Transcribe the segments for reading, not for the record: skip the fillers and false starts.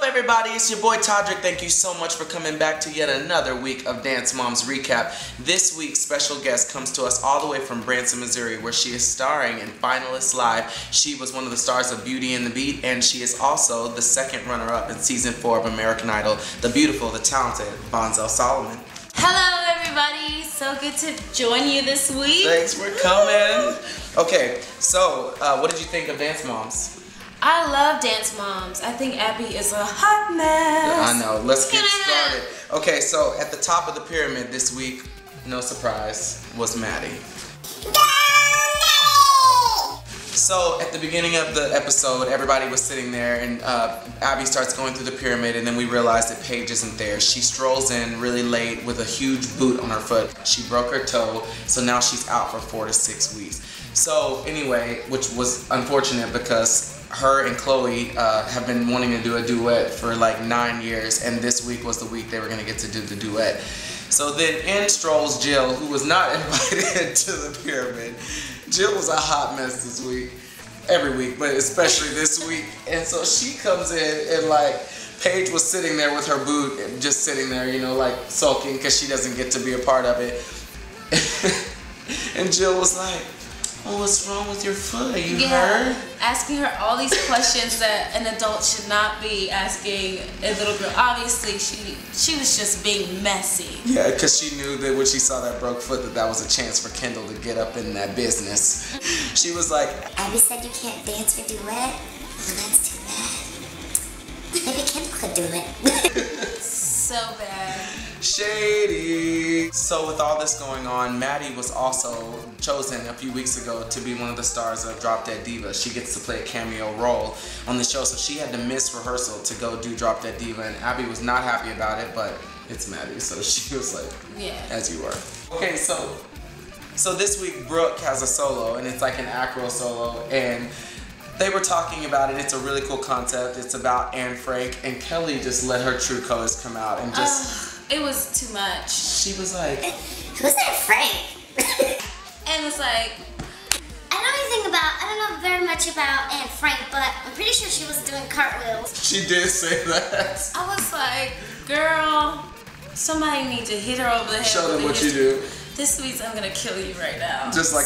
Everybody, it's your boy Todrick. Thank you so much for coming back to yet another week of Dance Moms Recap. This week's special guest comes to us all the way from Branson, Missouri, where she is starring in Finalists Live. She was one of the stars of Beauty and the Beat, and she is also the second runner-up in Season 4 of American Idol, the beautiful, the talented Bonzel Solomon. Hello everybody, so good to join you this week. Thanks for coming. Okay, so what did you think of Dance Moms? I love Dance Moms. I think Abby is a hot mess. I know. Let's get started. Okay, so at the top of the pyramid this week, no surprise, was Maddie. So at the beginning of the episode, everybody was sitting there and Abby starts going through the pyramid, and then we realize that Paige isn't there. She strolls in really late with a huge boot on her foot. She broke her toe, so now she's out for 4 to 6 weeks. So anyway, which was unfortunate because her and Chloe have been wanting to do a duet for like 9 years, and this week was the week they were going to get to do the duet. So then in strolls Jill, who was not invited to the pyramid. Jill was a hot mess this week, every week, but especially this week. And so she comes in and like, Paige was sitting there with her boot, just sitting there, you know, like sulking because she doesn't get to be a part of it. And Jill was like, "Oh, what's wrong with your foot? Are you hurt?" Asking her all these questions that an adult should not be asking a little girl. Obviously, she was just being messy. Yeah, because she knew that when she saw that broke foot, that was a chance for Kendall to get up in that business. She was like, "Abby said you can't dance for duet? Well, that's too bad. Maybe Kendall could do it." So bad. Shady. So with all this going on, Maddie was also chosen a few weeks ago to be one of the stars of Drop Dead Diva. She gets to play a cameo role on the show, so she had to miss rehearsal to go do Drop Dead Diva, and Abby was not happy about it, but it's Maddie, so she was like, yeah, as you were. Okay, so this week Brooke has a solo, and it's like an acro solo, and they were talking about it. It's a really cool concept. It's about Anne Frank, and Kelly just let her true colors come out and just... it was too much. She was like... "Who's Anne Frank?" And it's like... I don't know very much about Anne Frank, but I'm pretty sure she was doing cartwheels. She did say that. I was like, girl, somebody needs to hit her over the head. Show them what you do. This week I'm gonna kill you right now. Just like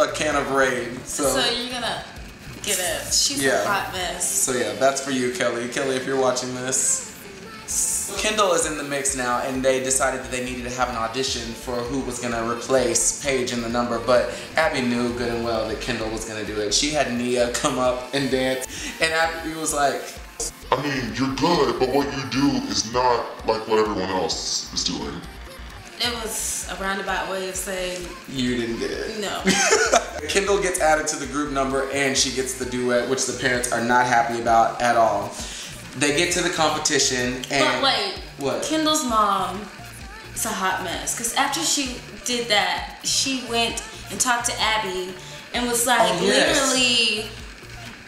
a can of Raid. So you're gonna get it. She's a hot mess. So yeah, that's for you, Kelly. Kelly, if you're watching this. Kendall is in the mix now, and they decided that they needed to have an audition for who was going to replace Paige in the number, but Abby knew good and well that Kendall was going to do it. She had Nia come up and dance, and Abby was like, "I mean, you're good, but what you do is not like what everyone else is doing." It was a roundabout way of saying... You didn't get it. No. Kendall gets added to the group number, and she gets the duet, which the parents are not happy about at all. They get to the competition, and... But wait. What? Kendall's mom is a hot mess. Because after she did that, she went and talked to Abby and was like literally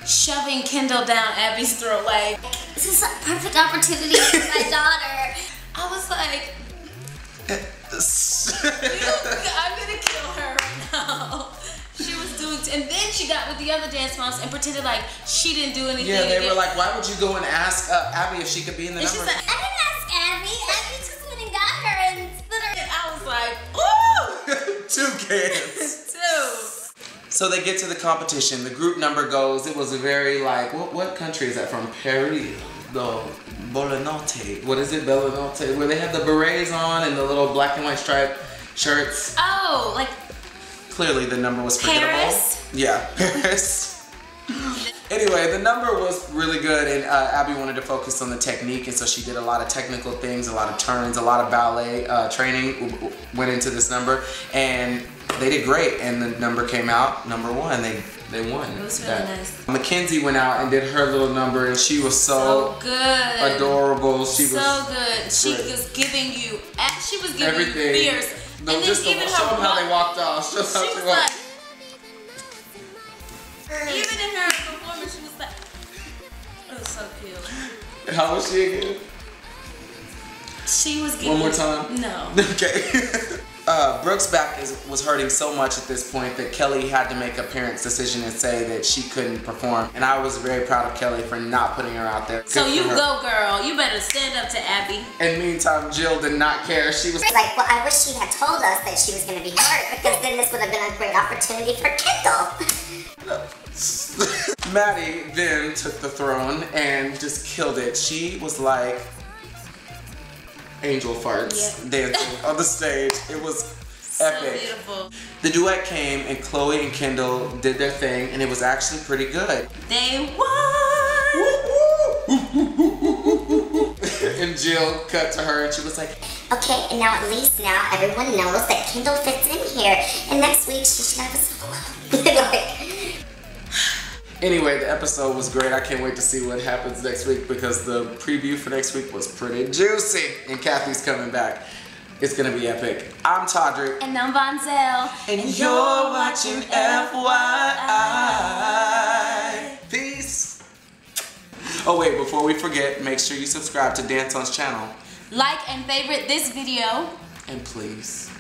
shoving Kendall down Abby's throat. Like, "This is a perfect opportunity for my daughter." I was like, I'm gonna kill her right now. She was doing, and then she got with the other dance moms and pretended like she didn't do anything. Yeah, they were like, "Why would you go and ask Abby if she could be in the And number?" she's like, "I didn't ask Abby. Abby just went and got her and split her." And I was like, ooh! 2 cans. 2. So they get to the competition. The group number goes. It was a very like, what country is that from? Paris. The Bolanote. What is it? Bolanote. Where they have the berets on and the little black and white striped shirts. Oh, like clearly the number was forgettable. Paris? Yeah, Paris. Anyway, the number was really good, and Abby wanted to focus on the technique, and so she did a lot of technical things, a lot of turns, a lot of ballet training went into this number, and they did great, and the number came out number 1. They won. It was really nice. Mackenzie went out and did her little number, and she was so good, adorable. She so was good. She was giving you, she was giving everything. you fierce. No, and just then even show her them how they walked off. Show she how was they walked. Like, even in her performance, she was like, it was so cute. How was she again? She was giving. One more time? No. Okay. Brooke's back was hurting so much at this point that Kelly had to make a parent's decision and say that she couldn't perform. And I was very proud of Kelly for not putting her out there. So you go, girl. You better stand up to Abby. In the meantime, Jill did not care. She was like, well, I wish she had told us that she was going to be hurt, because then this would have been a great opportunity for Kendall. Maddie then took the throne and just killed it. She was like angel farts dancing on the stage. It was epic. So beautiful. The duet came and Chloe and Kendall did their thing and it was actually pretty good. They won! And Jill cut to her and she was like, okay, and now at least now everyone knows that Kendall fits in here, and next week she should have a solo. Like, anyway, the episode was great. I can't wait to see what happens next week because the preview for next week was pretty juicy. And Kathy's coming back. It's gonna be epic. I'm Todrick. And I'm Vonzel. And you're watching FYI. Peace. Oh wait, before we forget, make sure you subscribe to Danton's channel. Like and favorite this video. And please.